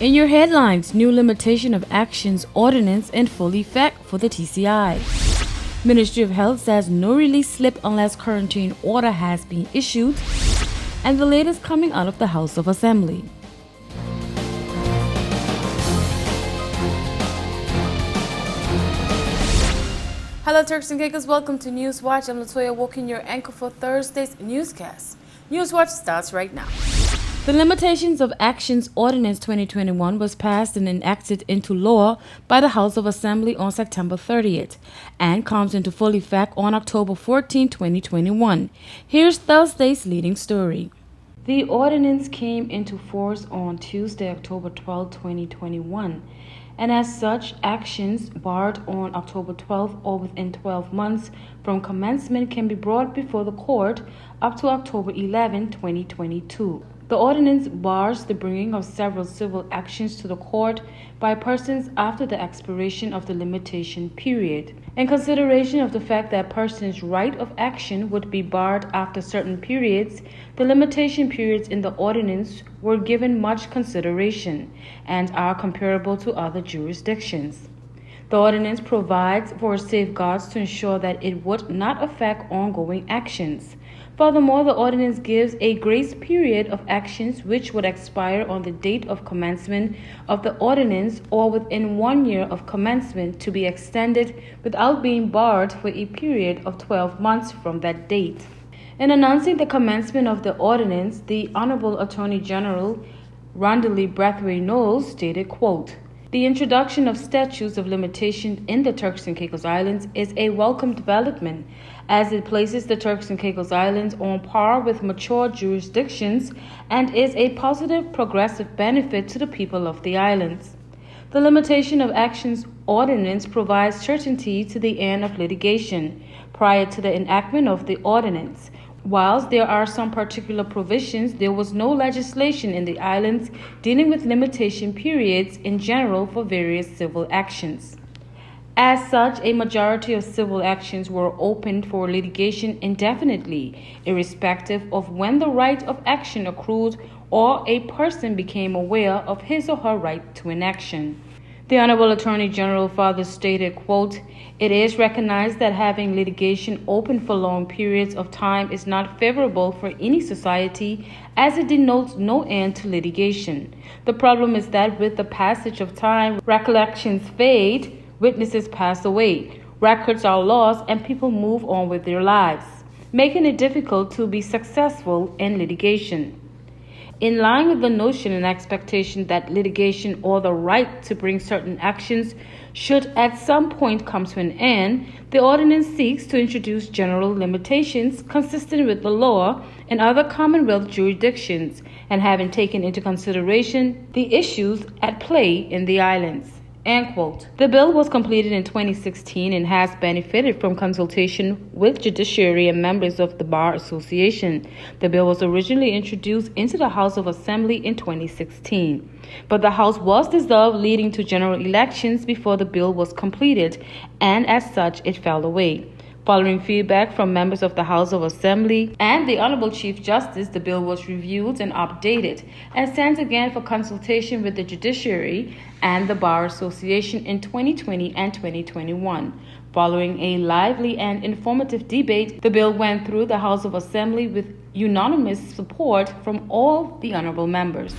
In your headlines, new limitation of actions ordinance in full effect for the TCI. Ministry of Health says no release slip unless quarantine order has been issued. And the latest coming out of the House of Assembly. Hello Turks and Caicos, welcome to Newswatch. I'm Latoya Woken, your anchor for Thursday's newscast. Newswatch starts right now. The Limitations of Actions Ordinance 2021 was passed and enacted into law by the House of Assembly on September 30th and comes into full effect on October 14, 2021. Here's Thursday's leading story. The ordinance came into force on Tuesday, October 12, 2021, and as such, actions barred on October 12 or within 12 months from commencement can be brought before the court up to October 11, 2022. The ordinance bars the bringing of several civil actions to the court by persons after the expiration of the limitation period. In consideration of the fact that persons' right of action would be barred after certain periods, the limitation periods in the ordinance were given much consideration and are comparable to other jurisdictions. The ordinance provides for safeguards to ensure that it would not affect ongoing actions. Furthermore, the ordinance gives a grace period of actions which would expire on the date of commencement of the ordinance or within 1 year of commencement to be extended without being barred for a period of 12 months from that date. In announcing the commencement of the ordinance, the Honorable Attorney General Rondalee Brathwaite Knowles stated, quote, "The introduction of statutes of limitation in the Turks and Caicos Islands is a welcome development as it places the Turks and Caicos Islands on par with mature jurisdictions and is a positive progressive benefit to the people of the islands. The Limitation of Actions Ordinance provides certainty to the end of litigation prior to the enactment of the ordinance. Whilst there are some particular provisions, there was no legislation in the islands dealing with limitation periods in general for various civil actions. As such, a majority of civil actions were opened for litigation indefinitely, irrespective of when the right of action accrued or a person became aware of his or her right to an action." The Honorable Attorney General further stated, quote, "It is recognized that having litigation open for long periods of time is not favorable for any society as it denotes no end to litigation. The problem is that with the passage of time, recollections fade, witnesses pass away, records are lost, and people move on with their lives, making it difficult to be successful in litigation. In line with the notion and expectation that litigation or the right to bring certain actions should at some point come to an end, the ordinance seeks to introduce general limitations consistent with the law in other Commonwealth jurisdictions and having taken into consideration the issues at play in the islands." End quote. The bill was completed in 2016 and has benefited from consultation with judiciary and members of the Bar Association. The bill was originally introduced into the House of Assembly in 2016, but the House was dissolved, leading to general elections before the bill was completed, and as such, it fell away. Following feedback from members of the House of Assembly and the Honorable Chief Justice, the bill was reviewed and updated and sent again for consultation with the judiciary and the Bar Association in 2020 and 2021. Following a lively and informative debate, the bill went through the House of Assembly with unanimous support from all the honorable members.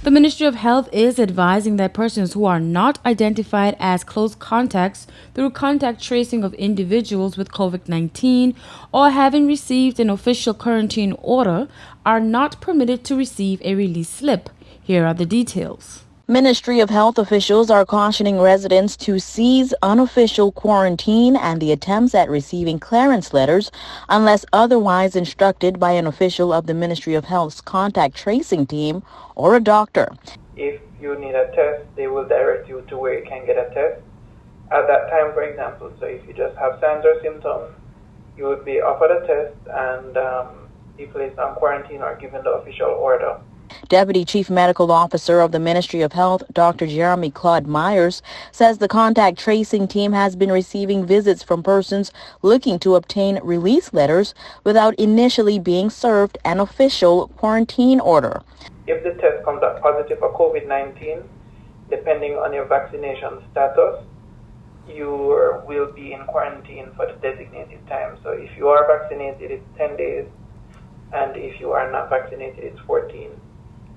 The Ministry of Health is advising that persons who are not identified as close contacts through contact tracing of individuals with COVID-19 or having received an official quarantine order are not permitted to receive a release slip. Here are the details. Ministry of Health officials are cautioning residents to cease unofficial quarantine and the attempts at receiving clearance letters unless otherwise instructed by an official of the Ministry of Health's contact tracing team or a doctor. If you need a test, they will direct you to where you can get a test at that time, for example. So if you just have signs or symptoms, you would be offered a test and be placed on quarantine or given the official order. Deputy Chief Medical Officer of the Ministry of Health, Dr. Jeremy Claude Myers, says the contact tracing team has been receiving visits from persons looking to obtain release letters without initially being served an official quarantine order. if the test comes up positive for COVID-19, depending on your vaccination status, you will be in quarantine for the designated time. So if you are vaccinated, it's 10 days, and if you are not vaccinated, it's 14.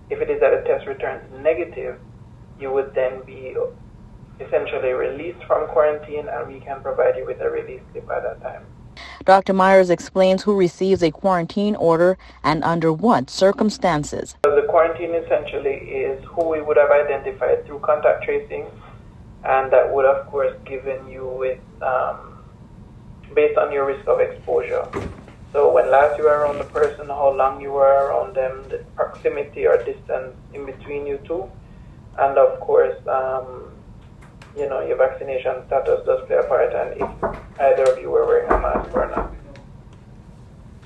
If it is that a test returns negative, you would then be essentially released from quarantine, and we can provide you with a release slip at that time. Dr. Myers explains who receives a quarantine order and under what circumstances. So the quarantine essentially is who we would have identified through contact tracing, and that would of course given you with based on your risk of exposure. So when last you were around the person, how long you were around them, the proximity or distance in between you two, and of course your vaccination status does play a part, and if either of you were wearing a mask or not.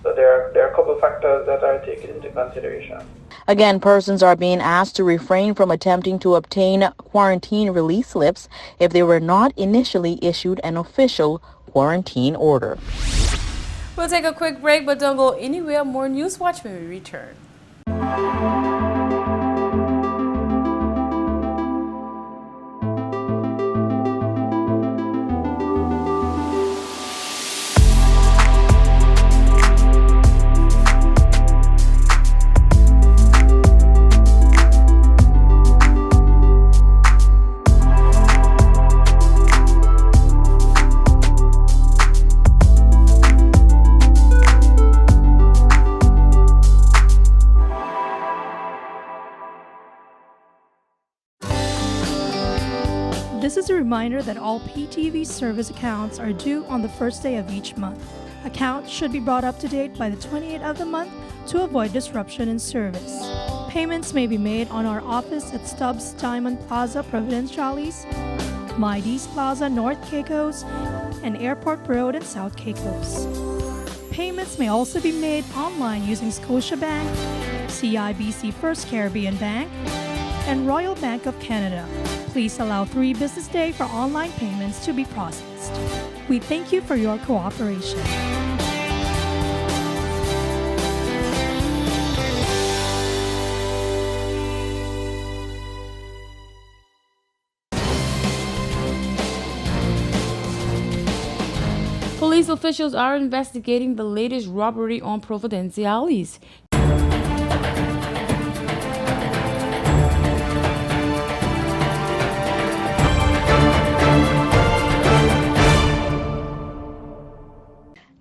So there are a couple of factors that are taken into consideration. Again, persons are being asked to refrain from attempting to obtain quarantine release slips if they were not initially issued an official quarantine order. We'll take a quick break, but don't go anywhere. More News Watch when we return. This is a reminder that all PTV service accounts are due on the first day of each month. Accounts should be brought up to date by the 28th of the month to avoid disruption in service. Payments may be made on our office at Stubbs Diamond Plaza, Providenciales, Mides Plaza, North Caicos, and Airport Road in South Caicos. Payments may also be made online using Scotiabank, CIBC First Caribbean Bank, and Royal Bank of Canada. Please allow 3 business days for online payments to be processed. We thank you for your cooperation. Police officials are investigating the latest robbery on Providenciales.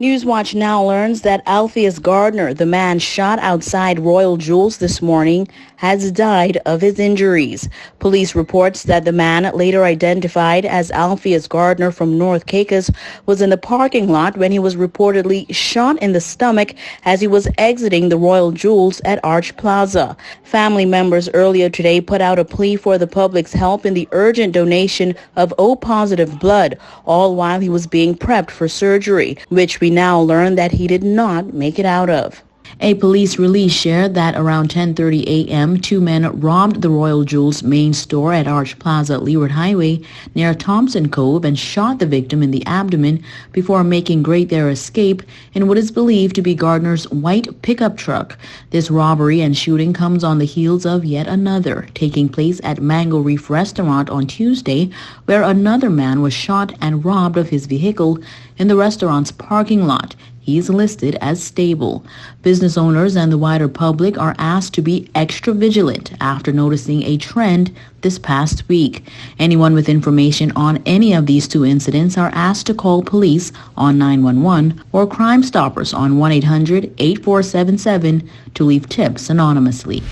Newswatch now learns that Alpheus Gardner, the man shot outside Royal Jewels this morning, has died of his injuries. Police reports that the man, later identified as Alpheus Gardner from North Caicos, was in the parking lot when he was reportedly shot in the stomach as he was exiting the Royal Jewels at Arch Plaza. Family members earlier today put out a plea for the public's help in the urgent donation of O-positive blood, all while he was being prepped for surgery, which we now learn that he did not make it out of. A police release shared that around 10:30 a.m., 2 men robbed the Royal Jewels main store at Arch Plaza, Leeward Highway, near Thompson Cove, and shot the victim in the abdomen before making great their escape in what is believed to be Gardner's white pickup truck. This robbery and shooting comes on the heels of yet another, taking place at Mango Reef Restaurant on Tuesday, where another man was shot and robbed of his vehicle in the restaurant's parking lot. He is listed as stable. Business owners and the wider public are asked to be extra vigilant after noticing a trend this past week. Anyone with information on any of these 2 incidents are asked to call police on 911 or Crime Stoppers on 1-800-8477 to leave tips anonymously.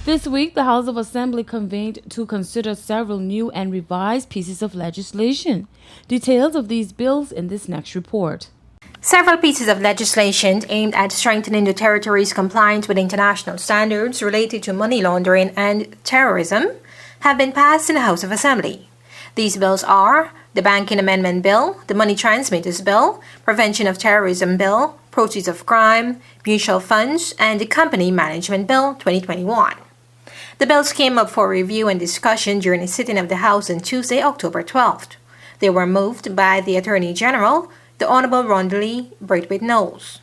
This week, the House of Assembly convened to consider several new and revised pieces of legislation. Details of these bills in this next report. Several pieces of legislation aimed at strengthening the territory's compliance with international standards related to money laundering and terrorism have been passed in the House of Assembly. These bills are the Banking Amendment Bill, the Money Transmitters Bill, Prevention of Terrorism Bill, Proceeds of Crime, Mutual Funds, and the Company Management Bill 2021. The bills came up for review and discussion during a sitting of the House on Tuesday, October 12th. They were moved by the Attorney General, the Honorable Rondalee Braithwaite Knowles.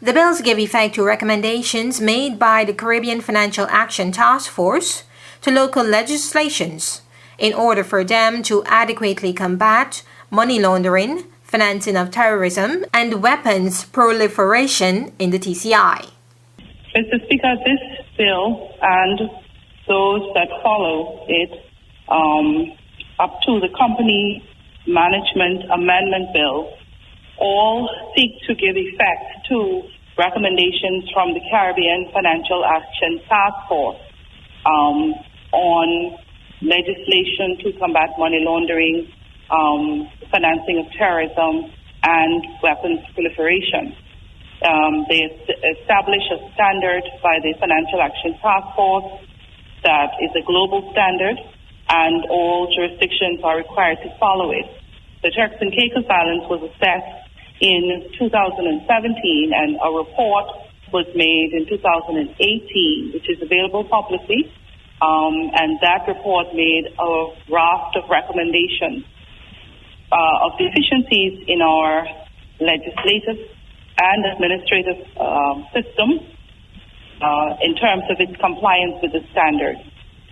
The bills give effect to recommendations made by the Caribbean Financial Action Task Force to local legislations in order for them to adequately combat money laundering, financing of terrorism, and weapons proliferation in the TCI. Mr. Speaker, this bill and those that follow it up to the Company Management Amendment Bill all seek to give effect to recommendations from the Caribbean Financial Action Task Force on legislation to combat money laundering, financing of terrorism, and weapons proliferation. They establish a standard by the Financial Action Task Force that is a global standard, and all jurisdictions are required to follow it. The Turks and Caicos Islands was assessed in 2017, and a report was made in 2018, which is available publicly, and that report made a raft of recommendations of deficiencies in our legislative and administrative system in terms of its compliance with the standard.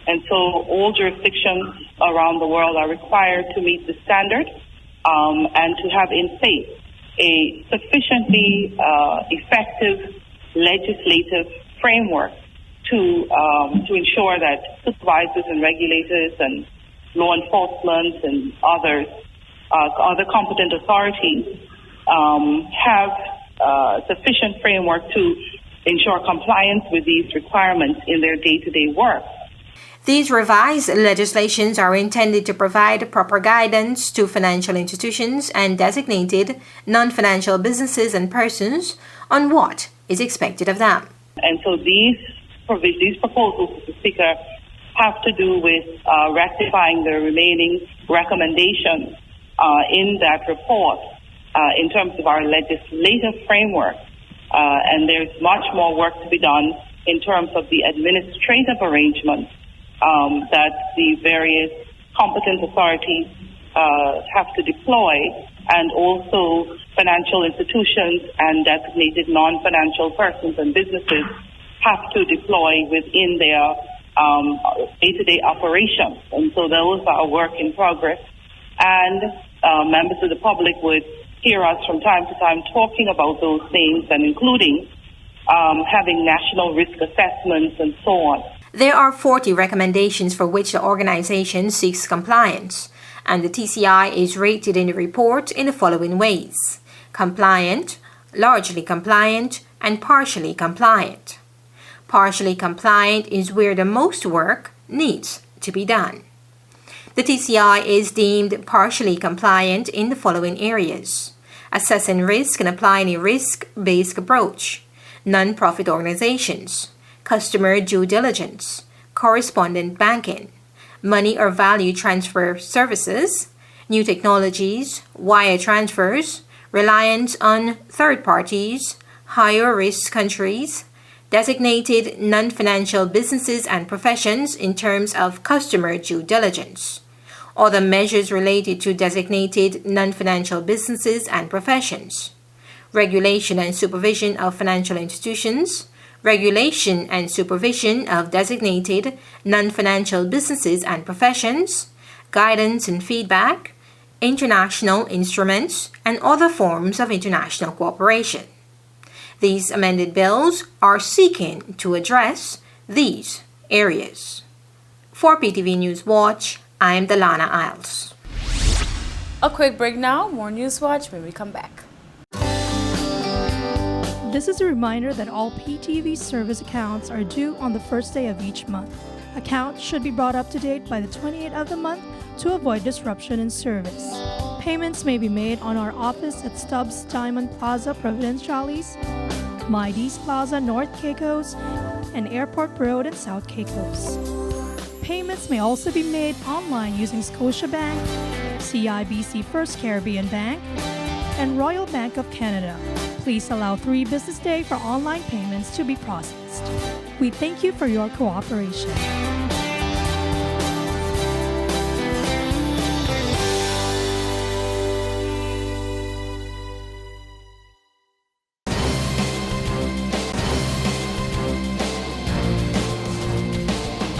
And so all jurisdictions around the world are required to meet the standard and to have in place a sufficiently effective legislative framework to ensure that supervisors and regulators and law enforcement and other competent authorities have sufficient framework to ensure compliance with these requirements in their day-to-day work. These revised legislations are intended to provide proper guidance to financial institutions and designated non-financial businesses and persons on what is expected of them. And so these proposals, Mr. Speaker, have to do with rectifying the remaining recommendations in that report in terms of our legislative framework. And there's much more work to be done in terms of the administrative arrangements that the various competent authorities have to deploy, and also financial institutions and designated non-financial persons and businesses have to deploy within their day-to-day operations. And so those are a work in progress. And members of the public would hear us from time to time talking about those things, and including having national risk assessments and so on. There are 40 recommendations for which the organization seeks compliance, and the TCI is rated in the report in the following ways: compliant, largely compliant, and partially compliant. Partially compliant is where the most work needs to be done. The TCI is deemed partially compliant in the following areas: assessing risk and applying a risk-based approach, non-profit organizations, customer due diligence, correspondent banking, money or value transfer services, new technologies, wire transfers, reliance on third parties, higher risk countries, designated non-financial businesses and professions in terms of customer due diligence, other measures related to designated non-financial businesses and professions, regulation and supervision of financial institutions, regulation and supervision of designated non-financial businesses and professions, guidance and feedback, international instruments, and other forms of international cooperation. These amended bills are seeking to address these areas. For PTV News Watch, I am Delana Isles. A quick break now. More News Watch when we come back. This is a reminder that all PTV service accounts are due on the first day of each month. Accounts should be brought up to date by the 28th of the month to avoid disruption in service. Payments may be made on our office at Stubbs Diamond Plaza, Providenciales, Mides Plaza, North Caicos, and Airport Road in South Caicos. Payments may also be made online using Scotiabank, CIBC First Caribbean Bank, and Royal Bank of Canada. Please allow 3 business days for online payments to be processed. We thank you for your cooperation.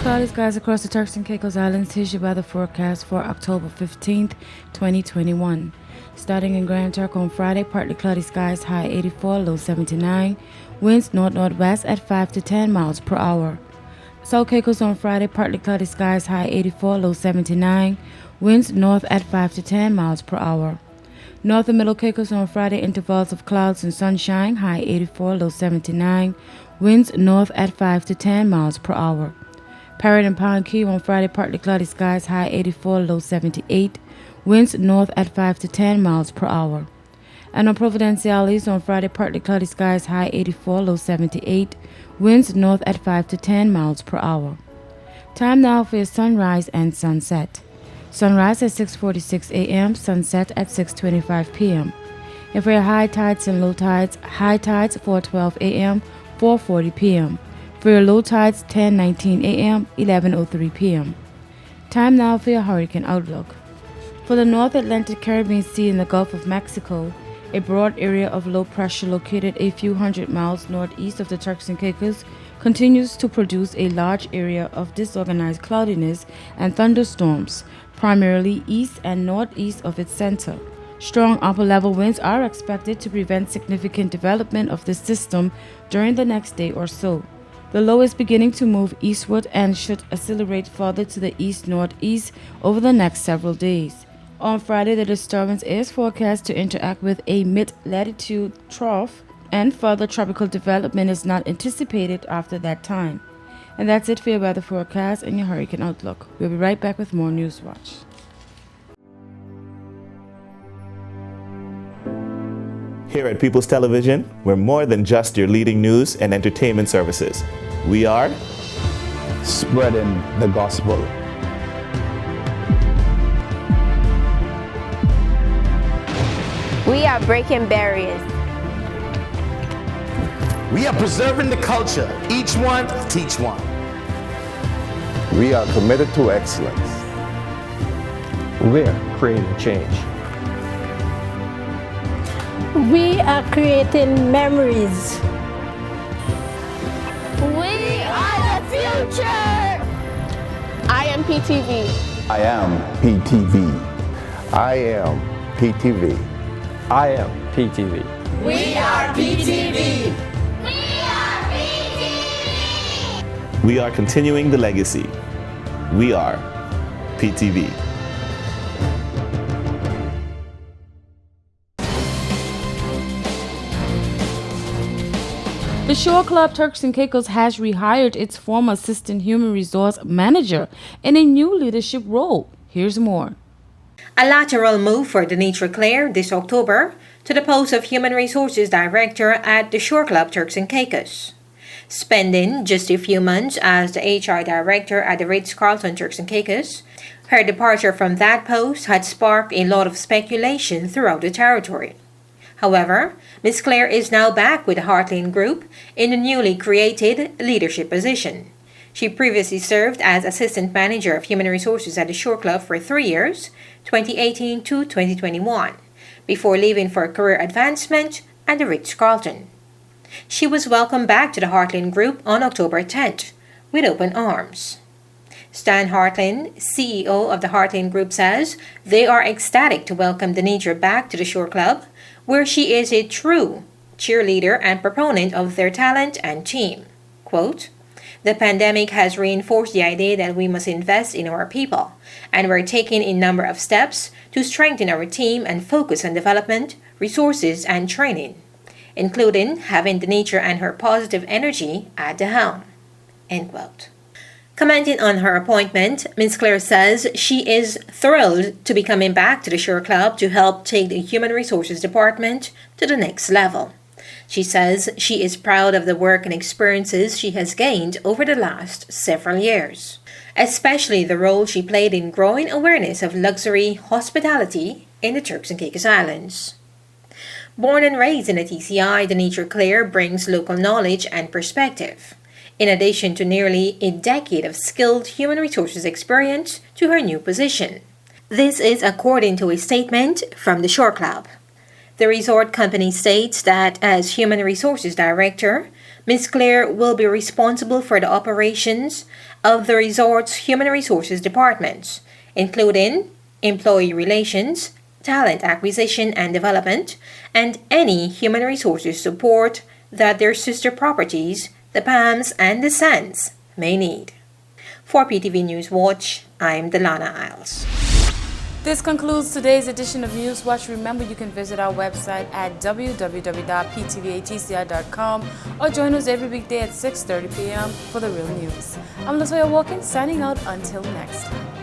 cloudy skies across the Turks and Caicos Islands. Here's your weather forecast for October 15th, 2021. Starting in Grand Turk on Friday, partly cloudy skies, high 84, low 79. Winds north-northwest at 5 to 10 miles per hour. South Caicos on Friday, partly cloudy skies, high 84, low 79. Winds north at 5 to 10 miles per hour. North and Middle Caicos on Friday, intervals of clouds and sunshine, high 84, low 79. Winds north at 5 to 10 miles per hour. Parrot and Pound Key on Friday, partly cloudy skies, high 84, low 78. Winds north at 5 to 10 miles per hour. And on Providenciales on Friday, partly cloudy skies, high 84, low 78. Winds north at 5 to 10 miles per hour. Time now for your sunrise and sunset. Sunrise at 6:46 a.m., sunset at 6:25 p.m. And for your high tides and low tides, high tides 4:12 a.m., 4:40 p.m. For your low tides, 10:19 a.m., 11:03 p.m. Time now for your hurricane outlook. For the North Atlantic Caribbean Sea and the Gulf of Mexico, a broad area of low pressure located a few hundred miles northeast of the Turks and Caicos continues to produce a large area of disorganized cloudiness and thunderstorms, primarily east and northeast of its center. Strong upper-level winds are expected to prevent significant development of this system during the next day or so. The low is beginning to move eastward and should accelerate further to the east-northeast over the next several days. On Friday, the disturbance is forecast to interact with a mid-latitude trough, and further tropical development is not anticipated after that time. And that's it for your weather forecast and your hurricane outlook. We'll be right back with more News Watch. Here at People's Television, we're more than just your leading news and entertainment services. We are spreading the gospel. We are breaking barriers. We are preserving the culture. Each one, teach one. We are committed to excellence. We're creating change. We are creating memories. We are the future. I am PTV. I am PTV. I am PTV. I am PTV. We are PTV. We are continuing the legacy. We are PTV. The Shore Club Turks and Caicos has rehired its former assistant human resource manager in a new leadership role. Here's more. A lateral move for Denitra Clare this October to the post of Human Resources Director at the Shore Club Turks and Caicos. Spending just a few months as the HR Director at the Ritz-Carlton Turks and Caicos, her departure from that post had sparked a lot of speculation throughout the territory. However, Ms. Clare is now back with the Heartland Group in the newly created leadership position. She previously served as Assistant Manager of Human Resources at the Shore Club for 3 years, 2018 to 2021, before leaving for career advancement at the Ritz-Carlton. She was welcomed back to the Heartland Group on October 10th with open arms. Stan Hartland, CEO of the Heartland Group, says they are ecstatic to welcome Denitra back to the Shore Club, where she is a true cheerleader and proponent of their talent and team. Quote, "The pandemic has reinforced the idea that we must invest in our people, and we're taking a number of steps to strengthen our team and focus on development, resources, and training, including having Denitra and her positive energy at the helm." End quote. Commenting on her appointment, Ms. Clare says she is thrilled to be coming back to the Shore Club to help take the Human Resources Department to the next level. She says she is proud of the work and experiences she has gained over the last several years, especially the role she played in growing awareness of luxury hospitality in the Turks and Caicos Islands. Born and raised in the TCI, Denitra Clare brings local knowledge and perspective, in addition to nearly a decade of skilled human resources experience, to her new position. This is according to a statement from the Shore Club. The resort company states that as Human Resources Director, Ms. Claire will be responsible for the operations of the resort's human resources departments, including employee relations, talent acquisition and development, and any human resources support that their sister properties, the Palms and the Sands, may need. For PTV News Watch, I'm Delana Isles. This concludes today's edition of News Watch. Remember, you can visit our website at www.ptvatci.com or join us every weekday at 6:30 p.m. for the real news. I'm Latoya Walken, signing out until next time.